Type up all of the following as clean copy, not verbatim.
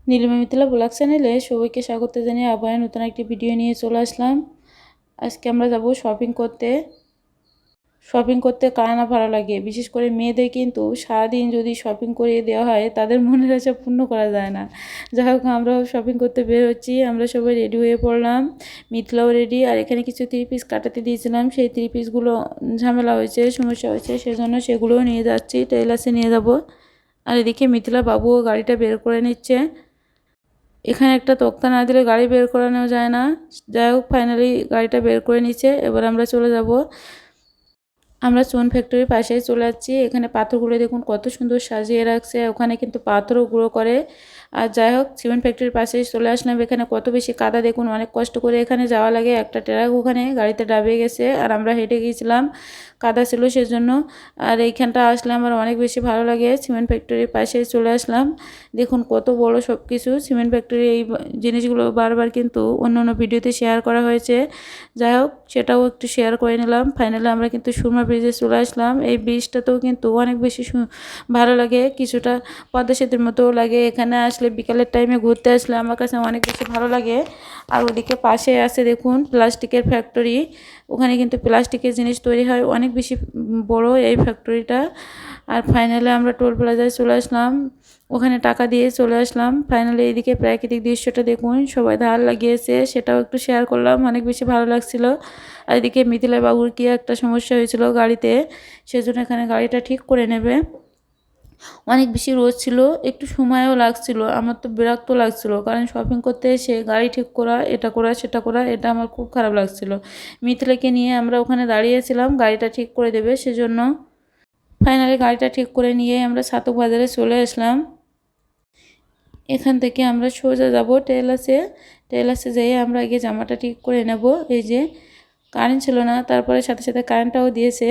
Nilima Mithila blog চ্যানেলে সবাইকে স্বাগত জানিয়ে আবার নতুন একটি ভিডিও নিয়ে চলে আসলাম। আজকে আমরা যাব শপিং করতে কার না ভালো লাগে, বিশেষ করে মেয়েদের কিন্তু সারাদিন যদি শপিং করিয়ে দেওয়া হয় তাদের মনের আশা পূর্ণ করা যায় না। যাই হোক, আমরাও শপিং করতে বের হচ্ছি। আমরা সবাই রেডি হয়ে পড়লাম, মিথিলাও রেডি। আর এখানে কিছু 3 পিস কাটাতে দিয়েছিলাম, সেই 3 পিসগুলো ঝামেলা হয়েছে, সমস্যা হয়েছে, সেজন্য সেগুলোও নিয়ে যাচ্ছি, টেলার্সে নিয়ে যাব। আর এদিকে মিথিলা বাবুও গাড়িটা বের করে নিচ্ছে। এখানে একটা তক্তা না দিলে গাড়ি বের করানো যায় না। যাই হোক, ফাইনালি গাড়িটা বের করে নিচ্ছে। এবার আমরা চলে যাব। আমরা চুন ফ্যাক্টরির পাশেই চলে যাচ্ছি। এখানে পাথরগুলো দেখুন কত সুন্দর সাজিয়ে রাখছে, ওখানে কিন্তু পাথরও গুঁড়ো করে। আর যাই হোক, সিমেন্ট ফ্যাক্টরির পাশেই চলে আসলাম। এখানে কত বেশি কাদা দেখুন, অনেক কষ্ট করে এখানে যাওয়া লাগে। একটা ট্রাক ওখানে গাড়িতে ডাবে গেছে আর আমরা হেঁটে গিয়েছিলাম, কাদা ছিল সেজন্য। আর এইখানটা আসলে আমার অনেক বেশি ভালো লাগে। সিমেন্ট ফ্যাক্টরির পাশেই চলে আসলাম। দেখুন কত বড় সব কিছু সিমেন্ট ফ্যাক্টরি। এই জিনিসগুলো বারবার কিন্তু অন্য অন্য ভিডিওতে শেয়ার করা হয়েছে। যাই হোক, সেটাও একটু শেয়ার করে নিলাম। ফাইনালি আমরা কিন্তু সুরমা ব্রিজে চলে আসলাম। এই ব্রিজটাতেও কিন্তু অনেক বেশি ভালো লাগে, কিছুটা পদ্মা সেতুর মতোও লাগে। এখানে আসলে বিকালের টাইমে ঘুরতে আসলে আমার কাছে অনেক বেশি ভালো লাগে। আর ওদিকে পাশে আছে দেখুন প্লাস্টিকের ফ্যাক্টরি, ওখানে কিন্তু প্লাস্টিকের জিনিস তৈরি হয়, অনেক বেশি বড় এই ফ্যাক্টরিটা। আর ফাইনালি আমরা টোল প্লাজায় চলে আসলাম, ওখানে টাকা দিয়ে চলে আসলাম। ফাইনালি এইদিকে প্রাকৃতিক দৃশ্যটা দেখুন, সবাই ধার লাগিয়েছে, সেটাও একটু শেয়ার করলাম, অনেক বেশি ভালো লাগছিল। আর এদিকে মিথিলা বাবুর কি একটা সমস্যা হয়েছিল গাড়িতে, সেজন্য এখানে গাড়িটা ঠিক করে নেবে। অনেক বেশি রোদ ছিল, একটু সময়ও লাগছিল, আমার তো বিরক্ত লাগছিল, কারণ শপিং করতে এসে গাড়ি ঠিক করা, এটা করা সেটা করা, এটা আমার খুব খারাপ লাগছিল। মিথিলাকে নিয়ে আমরা ওখানে দাঁড়িয়েছিলাম, গাড়িটা ঠিক করে দেবে সেজন্য। ফাইনালি গাড়িটা ঠিক করে নিয়ে আমরা ছাতক বাজারে চলে আসলাম। এখান থেকে আমরা সোজা যাব টেলার্সে যেয়ে আমরা আগে জামাটা ঠিক করে নেব। এই যে কারেন্ট ছিল না, তারপরে সাথে সাথে কারেন্টটাও দিয়েছে।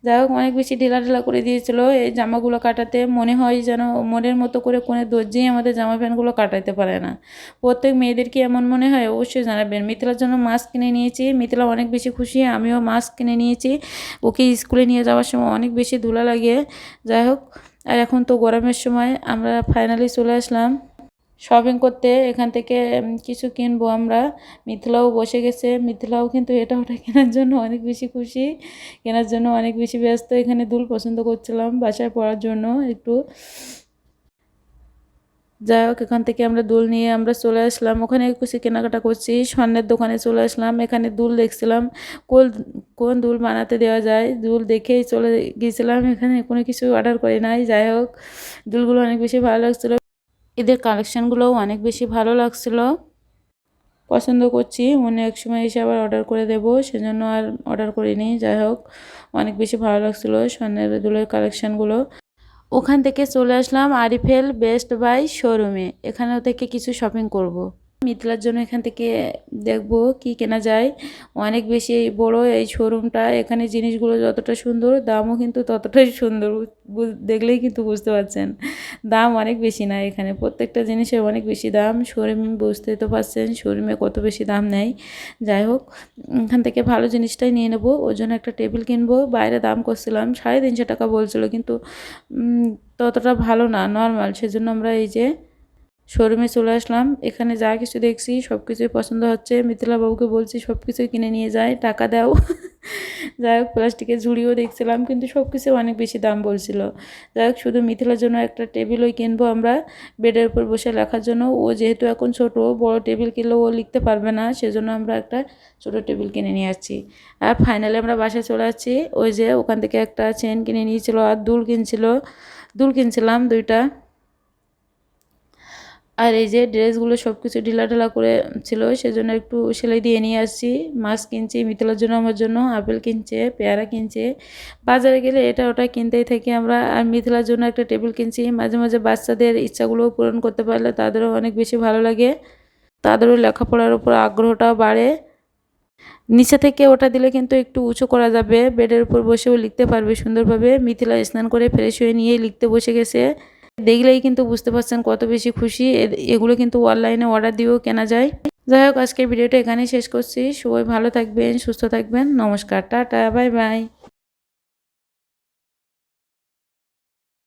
যাই হোক, অনেক বেশি ঢিলা করে দিয়েছিল এই জামাগুলো কাটাতে। মনে হয় যেন মনের মতো করে কোনো দর্জিই আমাদের জামা প্যান্টগুলো কাটাতে পারে না। প্রত্যেক মেয়েদের কি এমন মনে হয়? অবশ্যই জানাবেন। মিথিলার জন্য মাস্ক কিনে নিয়েছি, মিথিলা অনেক বেশি খুশি, আমিও মাস্ক কিনে নিয়েছি। ওকে স্কুলে নিয়ে যাওয়ার সময় অনেক বেশি ধুলা লাগে। যাই হোক, আর এখন তো গরমের সময়, আমরা ফাইনালি চলে আসলাম শপিং করতে। এখান থেকে কিছু কিনবো আমরা। মিথিলাও বসে গেছে, মিথিলাও কিন্তু এটা ওটা কেনার জন্য অনেক বেশি খুশি, কেনার জন্য অনেক বেশি ব্যস্ত। এখানে দুল পছন্দ করছিলাম বাসায় পরার জন্য একটু। যাই হোক, এখান থেকে আমরা দুল নিয়ে আমরা চলে আসলাম, ওখানে কিছু কেনাকাটা করছি। স্বর্ণের দোকানে চলে আসলাম, এখানে দুল দেখছিলাম, কোন কোন দুল বানাতে দেওয়া যায়, দুল দেখেই চলে গিয়েছিলাম। এখানে কোনো কিছু অর্ডার করি নাই। যাই হোক, দুলগুলো অনেক বেশি ভালো লাগছিলো, এদের কালেকশানগুলোও অনেক বেশি ভালো লাগছিল, পছন্দ করছি। মনে এক সময় এসে আবার অর্ডার করে দেব, সেজন্য আর অর্ডার করিনি। যাই হোক, অনেক বেশি ভালো লাগছিলো স্বর্ণের দুলের কালেকশানগুলো। ওখান থেকে চলে আসলাম আরিফেল বেস্ট বাই শোরুমে, এখানেও থেকে কিছু শপিং করব। মিথিলার জন্য এখান থেকে দেখব কি কেনা যায়। অনেক বেশি বড় এই শোরুমটা, এখানে জিনিসগুলো যতটা সুন্দর, দামও কিন্তু ততটাই সুন্দর। দেখলেই কিন্তু বুঝতে পারছেন, দাম অনেক বেশি না, এখানে প্রত্যেকটা জিনিসের অনেক বেশি দাম। শোরুমে বুঝতেই তো পারছেন শোরুমে কত বেশি দাম নেয়। যাই হোক, এখান থেকে ভালো জিনিসটাই নিয়ে নেব। ওর জন্য একটা টেবিল কিনবো, বাইরে দাম করছিলাম 350 টাকা বলছিল, কিন্তু ততটা ভালো না, নর্মাল। সেজন্য আমরা এই যে শোরুমে চলে আসলাম। এখানে যা কিছু দেখছি সব কিছুই পছন্দ হচ্ছে। মিথিলা বাবুকে বলছি সব কিছুই কিনে নিয়ে যায়, টাকা দাও। যাই হোক, প্লাস্টিকের ঝুড়িও দেখছিলাম, কিন্তু সব কিছু অনেক বেশি দাম বলছিল। যাই হোক, শুধু মিথিলার জন্য একটা টেবিলই কিনবো আমরা, বেডের উপর বসে লেখার জন্য। ও যেহেতু এখন ছোট, বড় টেবিল কিনলেও ও লিখতে পারবে না, সেজন্য আমরা একটা ছোট টেবিল কিনে নিয়ে আসছি। আর ফাইনালি আমরা বাসায় চলে আসছি। ওই যে ওখান থেকে একটা চেন কিনে নিয়েছিল আর দুল কিনছিলাম 2টা। আর এই যে ড্রেসগুলো সব কিছু ঢিলা করে ছিল, সেজন্য একটু সেলাই দিয়ে নিয়ে আসছি। মাছ কিনছি মিথিলার জন্য, আমার জন্য আপেল কিনছে, পেয়ারা কিনছে। বাজারে গেলে এটা ওটা কিনতেই থাকি আমরা। আর মিথিলার জন্য একটা টেবিল কিনছি। মাঝে মাঝে বাচ্চাদের ইচ্ছাগুলোও পূরণ করতে পারলে তাদেরও অনেক বেশি ভালো লাগে, তাদেরও লেখাপড়ার উপর আগ্রহটাও বাড়ে। নিচে থেকে ওটা দিলে কিন্তু একটু উঁচু করা যাবে, বেডের উপর বসেও লিখতে পারবে সুন্দরভাবে। মিথিলা স্নান করে ফ্রেশ হয়ে নিয়েই লিখতে বসে গেছে। দেখলেই কিন্তু বুঝতে পারছেন কত বেশি খুশি। এগুলো কিন্তু অনলাইনে অর্ডার দিয়েও কেনা যায়। যাই হোক, আজকের ভিডিওটা এখানেই শেষ করছি। সবাই ভালো থাকবেন, সুস্থ থাকবেন। নমস্কার, টাটা, বাই বাই।